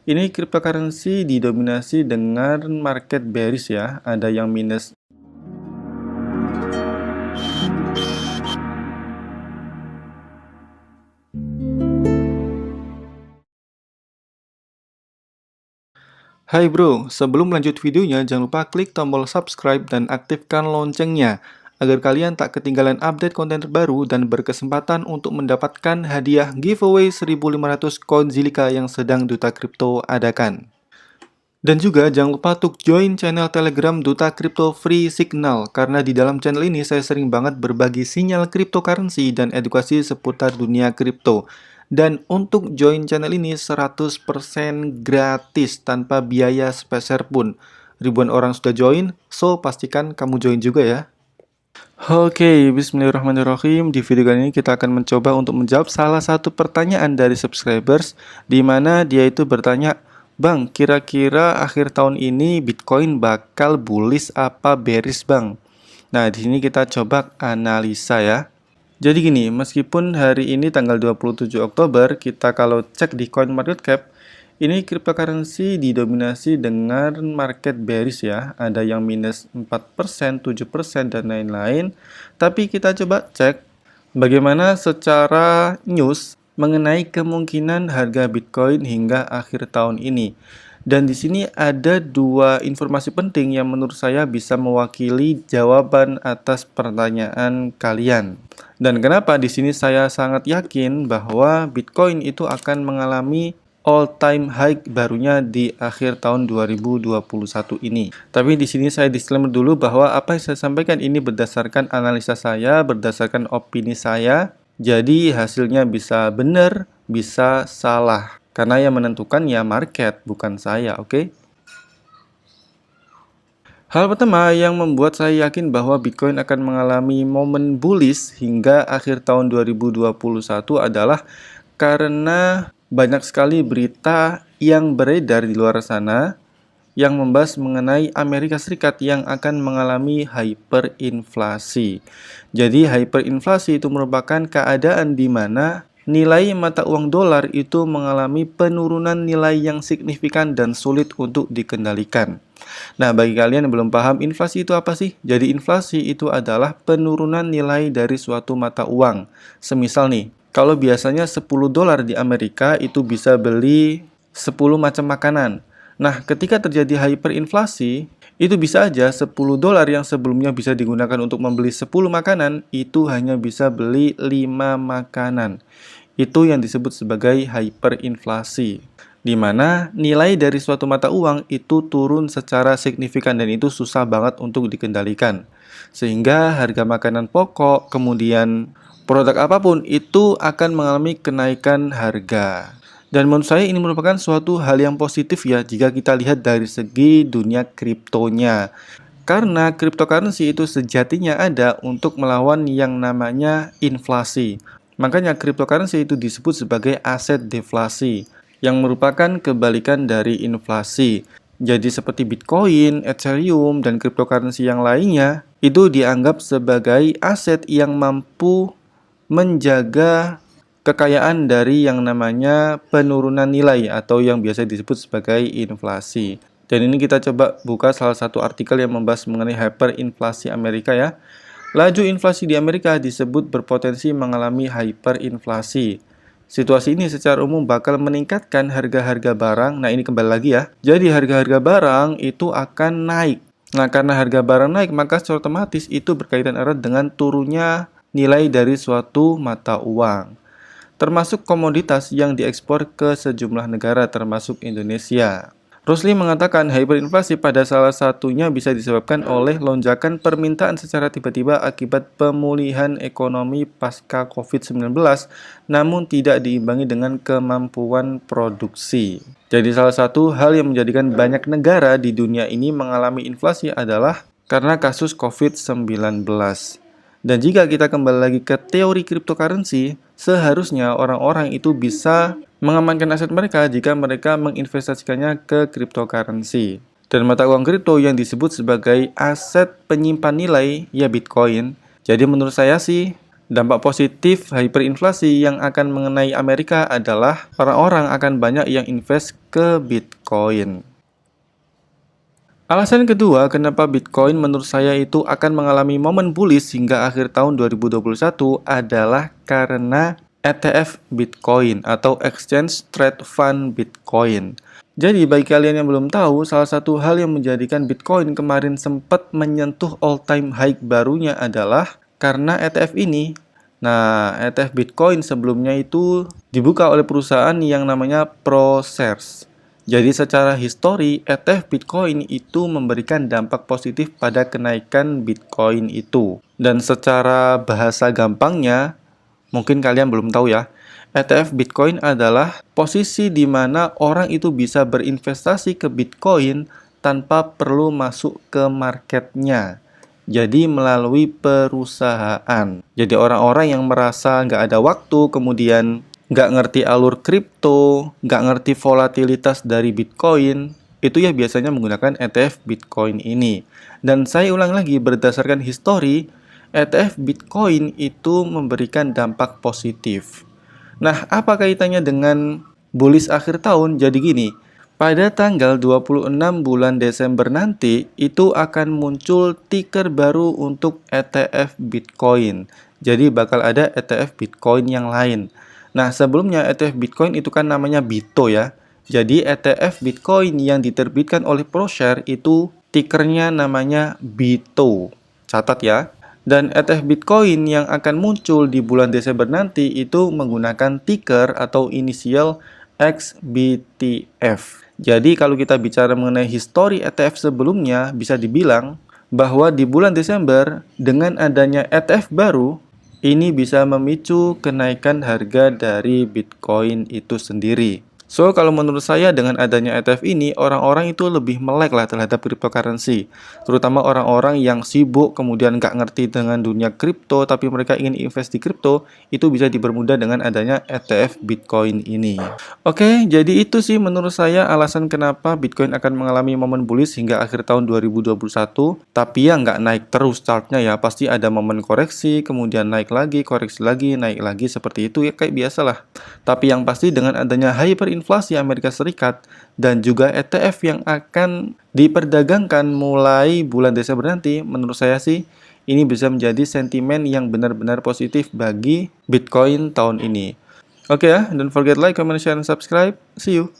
Ini cryptocurrency didominasi dengan market bearish ya, ada yang minus. Hai bro, sebelum lanjut videonya jangan lupa klik tombol subscribe dan aktifkan loncengnya agar kalian tak ketinggalan update konten terbaru dan berkesempatan untuk mendapatkan hadiah giveaway 1500 koin Zilliqa yang sedang Duta Kripto adakan. Dan juga jangan lupa untuk join channel Telegram Duta Kripto Free Signal karena di dalam channel ini saya sering banget berbagi sinyal cryptocurrency dan edukasi seputar dunia kripto. Dan untuk join channel ini 100% gratis tanpa biaya sepeser pun. Ribuan orang sudah join, so pastikan kamu join juga ya. Oke, bismillahirrahmanirrahim. Di video kali ini kita akan mencoba untuk menjawab salah satu pertanyaan dari subscribers, di mana dia itu bertanya, Bang, kira-kira akhir tahun ini Bitcoin bakal bullish apa bearish, Bang? Nah, di sini kita coba analisa ya. Jadi gini, meskipun hari ini tanggal 27 Oktober, kita kalau cek di CoinMarketCap, ini cryptocurrency didominasi dengan market bearish ya. Ada yang minus 4%, 7%, dan lain-lain. Tapi kita coba cek bagaimana secara news mengenai kemungkinan harga Bitcoin hingga akhir tahun ini. Dan di sini ada dua informasi penting yang menurut saya bisa mewakili jawaban atas pertanyaan kalian. Dan kenapa di sini saya sangat yakin bahwa Bitcoin itu akan mengalami all-time high barunya di akhir tahun 2021 ini. Tapi di sini saya disclaimer dulu bahwa apa yang saya sampaikan ini berdasarkan analisa saya, berdasarkan opini saya. Jadi hasilnya bisa benar, bisa salah. Karena yang menentukan ya market, bukan saya, oke? Hal pertama yang membuat saya yakin bahwa Bitcoin akan mengalami momen bullish hingga akhir tahun 2021 adalah karena banyak sekali berita yang beredar di luar sana yang membahas mengenai Amerika Serikat yang akan mengalami hyperinflasi. Jadi hyperinflasi itu merupakan keadaan di mana nilai mata uang dolar itu mengalami penurunan nilai yang signifikan dan sulit untuk dikendalikan. Nah, bagi kalian yang belum paham, inflasi itu apa sih? Jadi inflasi itu adalah penurunan nilai dari suatu mata uang. Semisal nih, kalau biasanya 10 dolar di Amerika itu bisa beli 10 macam makanan. Nah, ketika terjadi hyperinflasi, itu bisa aja 10 dolar yang sebelumnya bisa digunakan untuk membeli 10 makanan, itu hanya bisa beli 5 makanan. Itu yang disebut sebagai hyperinflasi, di mana nilai dari suatu mata uang itu turun secara signifikan dan itu susah banget untuk dikendalikan. Sehingga harga makanan pokok, kemudian produk apapun itu akan mengalami kenaikan harga. Dan menurut saya ini merupakan suatu hal yang positif ya jika kita lihat dari segi dunia kriptonya. Karena cryptocurrency itu sejatinya ada untuk melawan yang namanya inflasi. Makanya cryptocurrency itu disebut sebagai aset deflasi, yang merupakan kebalikan dari inflasi. Jadi seperti Bitcoin, Ethereum, dan cryptocurrency yang lainnya, itu dianggap sebagai aset yang mampu menjaga kekayaan dari yang namanya penurunan nilai atau yang biasa disebut sebagai inflasi. Dan ini kita coba buka salah satu artikel yang membahas mengenai hyperinflasi Amerika ya. Laju inflasi di Amerika disebut berpotensi mengalami hyperinflasi. Situasi ini secara umum bakal meningkatkan harga-harga barang. Nah, ini kembali lagi ya. Jadi harga-harga barang itu akan naik. Nah, karena harga barang naik, maka secara otomatis itu berkaitan erat dengan turunnya nilai dari suatu mata uang, termasuk komoditas yang diekspor ke sejumlah negara termasuk Indonesia. Rusli mengatakan hyperinflasi pada salah satunya bisa disebabkan oleh lonjakan permintaan secara tiba-tiba akibat pemulihan ekonomi pasca COVID-19, namun tidak diimbangi dengan kemampuan produksi. Jadi salah satu hal yang menjadikan banyak negara di dunia ini mengalami inflasi adalah karena kasus COVID-19. Dan jika kita kembali lagi ke teori cryptocurrency, seharusnya orang-orang itu bisa mengamankan aset mereka jika mereka menginvestasikannya ke cryptocurrency. Dan mata uang kripto yang disebut sebagai aset penyimpan nilai ya Bitcoin. Jadi menurut saya sih Dampak positif hyperinflasi yang akan mengenai Amerika adalah orang-orang akan banyak yang invest ke Bitcoin. Alasan kedua kenapa Bitcoin menurut saya itu akan mengalami momen bullish hingga akhir tahun 2021 adalah karena ETF Bitcoin atau Exchange Trade Fund Bitcoin. Jadi bagi kalian yang belum tahu, salah satu hal yang menjadikan Bitcoin kemarin sempat menyentuh all-time high barunya adalah karena ETF ini. Nah, ETF Bitcoin sebelumnya itu dibuka oleh perusahaan yang namanya ProShares. Jadi secara histori, ETF Bitcoin itu memberikan dampak positif pada kenaikan Bitcoin itu. Dan secara bahasa gampangnya, mungkin kalian belum tahu ya, ETF Bitcoin adalah posisi di mana orang itu bisa berinvestasi ke Bitcoin tanpa perlu masuk ke marketnya. Jadi melalui perusahaan. Jadi orang-orang yang merasa nggak ada waktu, kemudian nggak ngerti alur kripto, nggak ngerti volatilitas dari Bitcoin, itu ya biasanya menggunakan ETF Bitcoin ini. Dan saya ulang lagi, berdasarkan histori, ETF Bitcoin itu memberikan dampak positif. Nah, apa kaitannya dengan bullish akhir tahun? Jadi gini, pada tanggal 26 bulan Desember nanti, itu akan muncul ticker baru untuk ETF Bitcoin. Jadi bakal ada ETF Bitcoin yang lain. Nah, sebelumnya ETF Bitcoin itu kan namanya BITO ya. Jadi ETF Bitcoin yang diterbitkan oleh ProShare itu tickernya namanya BITO. Catat ya. Dan ETF Bitcoin yang akan muncul di bulan Desember nanti itu menggunakan ticker atau inisial XBTF. Jadi kalau kita bicara mengenai histori ETF sebelumnya, bisa dibilang bahwa di bulan Desember dengan adanya ETF baru, ini bisa memicu kenaikan harga dari Bitcoin itu sendiri. So, kalau menurut saya dengan adanya ETF ini, orang-orang itu lebih melek lah terhadap cryptocurrency. Terutama orang-orang yang sibuk, kemudian nggak ngerti dengan dunia kripto, tapi mereka ingin invest di kripto, itu bisa dipermudah dengan adanya ETF Bitcoin ini. Oke, jadi itu sih menurut saya alasan kenapa Bitcoin akan mengalami momen bullish hingga akhir tahun 2021. Tapi ya nggak naik terus chartnya ya, pasti ada momen koreksi, kemudian naik lagi, koreksi lagi, naik lagi, seperti itu ya kayak biasalah. Tapi yang pasti dengan adanya hyperinflasi Amerika Serikat dan juga ETF yang akan diperdagangkan mulai bulan Desember nanti, menurut saya sih ini bisa menjadi sentimen yang benar-benar positif bagi Bitcoin tahun ini. Oke ya, don't forget like, comment, share, and subscribe. See you!